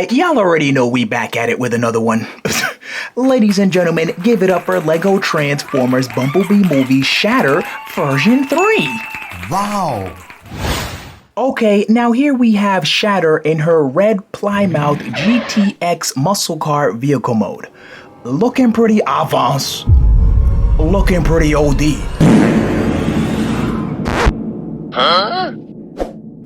Y'all already know we back at it with another one. Ladies and gentlemen, give it up for Lego Transformers Bumblebee movie Shatter version 3. Wow. Okay, now here we have Shatter in her red Plymouth GTX muscle car vehicle mode. Looking pretty avance. Looking pretty OD. Huh?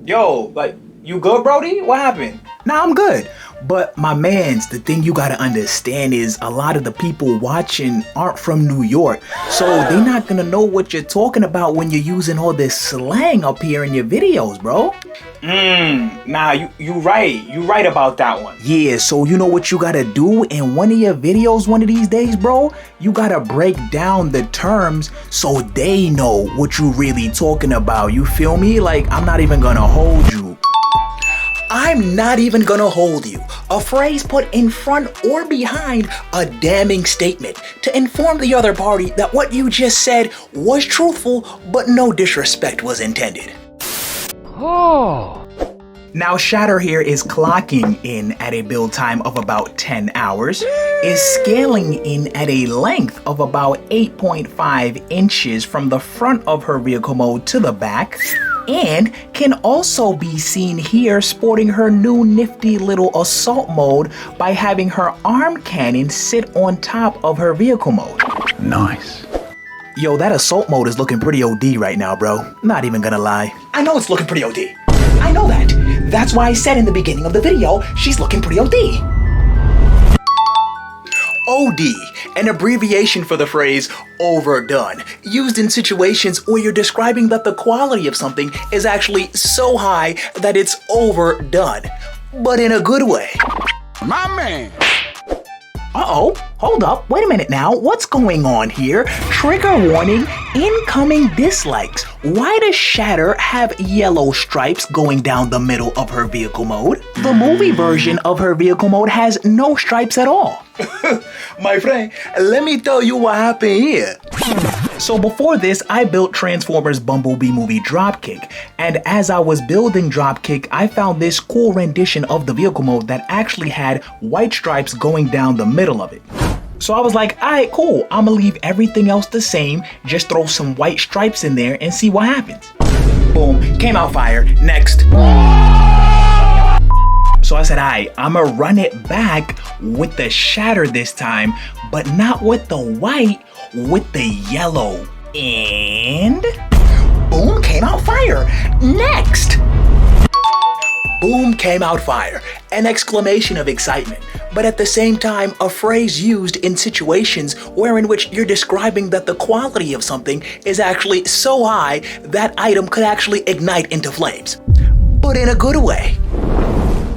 Yo, you good, Brody? What happened? Nah, I'm good. But my mans, the thing you gotta understand is a lot of the people watching aren't from New York. So they're not gonna know what you're talking about when you're using all this slang up here in your videos, bro. Nah, you right. You right about that one. Yeah, so you know what you gotta do in one of your videos one of these days, bro? You gotta break down the terms so they know what you really talking about. You feel me? Like, I'm not even gonna hold you. I'm not even gonna hold you. A phrase put in front or behind a damning statement to inform the other party that what you just said was truthful, but no disrespect was intended. Oh. Now Shatter here is clocking in at a build time of about 10 hours, is scaling in at a length of about 8.5 inches from the front of her vehicle mode to the back, and can also be seen here sporting her new nifty little assault mode by having her arm cannon sit on top of her vehicle mode. Nice. Yo, that assault mode is looking pretty OD right now, bro. Not even gonna lie. I know it's looking pretty OD. I know that. That's why I said in the beginning of the video, she's looking pretty OD. OD, an abbreviation for the phrase overdone, used in situations where you're describing that the quality of something is actually so high that it's overdone, but in a good way. My man. Uh-oh, hold up, wait a minute now, what's going on here? Trigger warning, incoming dislikes. Why does Shatter have yellow stripes going down the middle of her vehicle mode? The movie version of her vehicle mode has no stripes at all. My friend, let me tell you what happened here. So before this, I built Transformers Bumblebee movie Dropkick, and as I was building Dropkick, I found this cool rendition of the vehicle mode that actually had white stripes going down the middle of it. So I was like, alright, cool, I'ma leave everything else the same, just throw some white stripes in there and see what happens. Boom, came out fire, next. So I said, alright, I'ma run it back with the Shatter this time, but not with the white, with the yellow. And boom, came out fire. Next. Boom, came out fire. An exclamation of excitement, but at the same time, a phrase used in situations in which you're describing that the quality of something is actually so high that item could actually ignite into flames, but in a good way.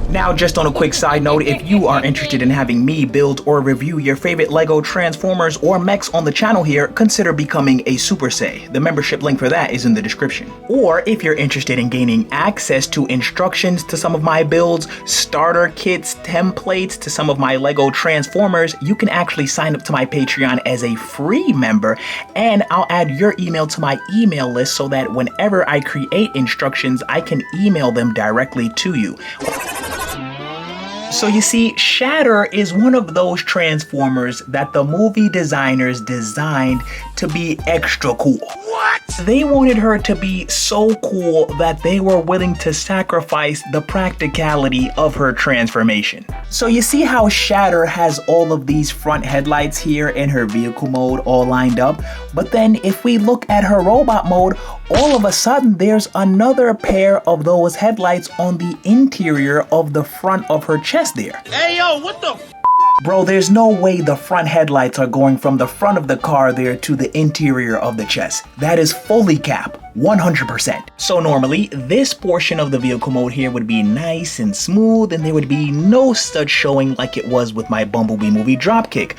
Now, just on a quick side note, if you are interested in having me build or review your favorite Lego Transformers or mechs on the channel here, consider becoming a Super Say. The membership link for that is in the description. Or if you're interested in gaining access to instructions to some of my builds, starter kits, templates to some of my Lego Transformers, you can actually sign up to my Patreon as a free member, and I'll add your email to my email list so that whenever I create instructions, I can email them directly to you. So you see, Shatter is one of those Transformers that the movie designers designed to be extra cool. What? They wanted her to be so cool that they were willing to sacrifice the practicality of her transformation. So you see how Shatter has all of these front headlights here in her vehicle mode all lined up, but then if we look at her robot mode, all of a sudden there's another pair of those headlights on the interior of the front of her chest there. Hey yo, what the Bro, there's no way the front headlights are going from the front of the car there to the interior of the chest. That is fully cap, 100%. So normally, this portion of the vehicle mode here would be nice and smooth and there would be no studs showing like it was with my Bumblebee movie Dropkick.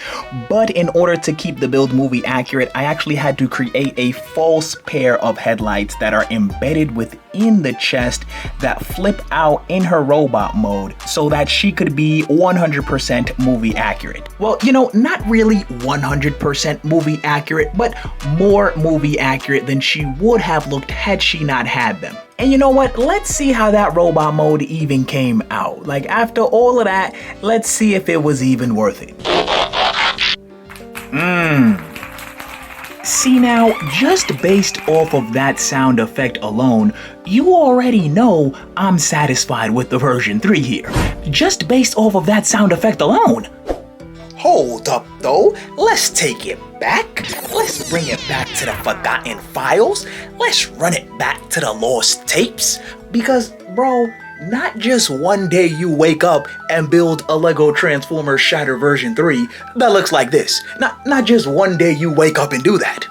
But in order to keep the build movie accurate, I actually had to create a false pair of headlights that are embedded within the chest that flip out in her robot mode so that she could be 100% movie accurate. Well, you know, not really 100% movie accurate, but more movie accurate than she would have have looked had she not had them. And you know what? Let's see how that robot mode even came out. Like, after all of that, let's see if it was even worth it. See now, just based off of that sound effect alone, you already know I'm satisfied with the version 3 here. Just based off of that sound effect alone. Hold up though, let's take it back. Let's bring it back to the forgotten files. Let's run it back to the lost tapes. Because bro, not just one day you wake up and build a Lego Transformers Shatter version 3 that looks like this. Not just one day you wake up and do that.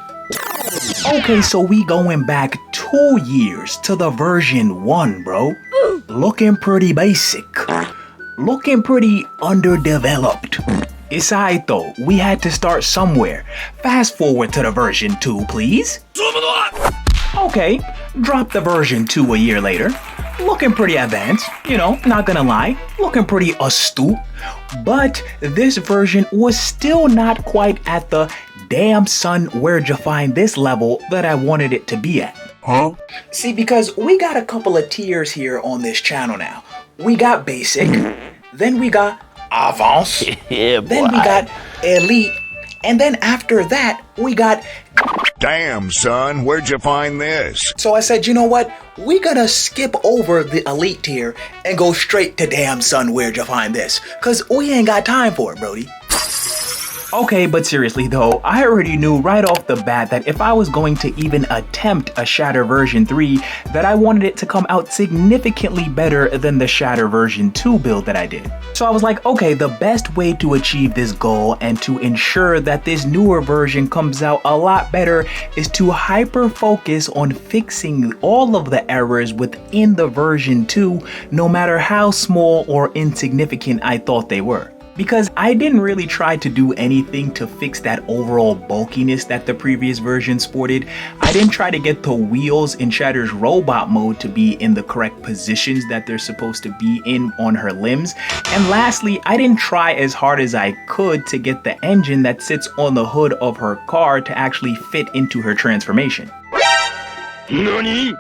Okay, so we going back 2 years to the version 1, bro. Looking pretty basic. Looking pretty underdeveloped. It's alright though, we had to start somewhere. Fast forward to the version 2, please. Okay, drop the version 2 a year later. Looking pretty advanced, you know, not gonna lie. Looking pretty astute. But this version was still not quite at the damn son, where'd you find this level that I wanted it to be at. Huh? See, because we got a couple of tiers here on this channel now. We got basic, then we got avance, Yeah, then we got elite, and then after that, we got... Damn, son, where'd you find this? So I said, you know what? We gotta skip over the elite tier and go straight to damn son, where'd you find this? Cause we ain't got time for it, Brody. Okay, but seriously though, I already knew right off the bat that if I was going to even attempt a Shatter version 3, that I wanted it to come out significantly better than the Shatter version 2 build that I did. So I was like, okay, the best way to achieve this goal and to ensure that this newer version comes out a lot better is to hyper focus on fixing all of the errors within the version 2, no matter how small or insignificant I thought they were. Because I didn't really try to do anything to fix that overall bulkiness that the previous version sported. I didn't try to get the wheels in Shatter's robot mode to be in the correct positions that they're supposed to be in on her limbs. And lastly, I didn't try as hard as I could to get the engine that sits on the hood of her car to actually fit into her transformation. Nani?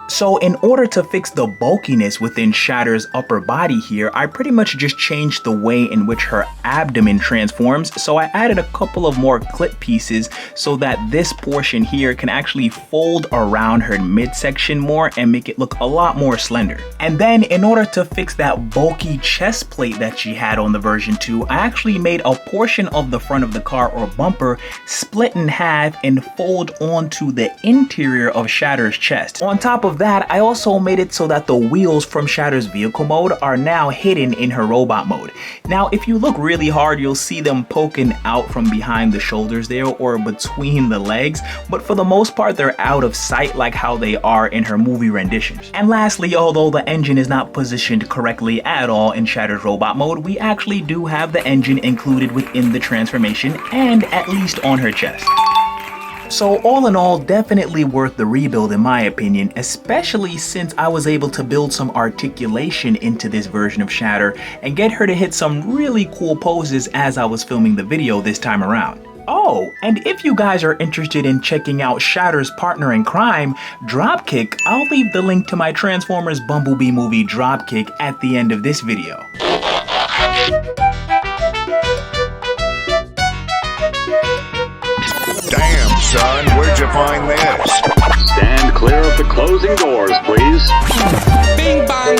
So in order to fix the bulkiness within Shatter's upper body here, I pretty much just changed the way in which her abdomen transforms. So I added a couple of more clip pieces so that this portion here can actually fold around her midsection more and make it look a lot more slender. And then in order to fix that bulky chest plate that she had on the version 2, I actually made a portion of the front of the car or bumper split in half and fold onto the interior of Shatter's chest. On top of that, I also made it so that the wheels from Shatter's vehicle mode are now hidden in her robot mode. Now, if you look really hard, you'll see them poking out from behind the shoulders there or between the legs, but for the most part, they're out of sight like how they are in her movie renditions. And lastly, although the engine is not positioned correctly at all in Shatter's robot mode, we actually do have the engine included within the transformation and at least on her chest. So all in all, definitely worth the rebuild in my opinion, especially since I was able to build some articulation into this version of Shatter and get her to hit some really cool poses as I was filming the video this time around. Oh, and if you guys are interested in checking out Shatter's partner in crime, Dropkick, I'll leave the link to my Transformers Bumblebee movie Dropkick at the end of this video. Damn, son, where'd you find this? Stand clear of the closing doors, please. Bing bang.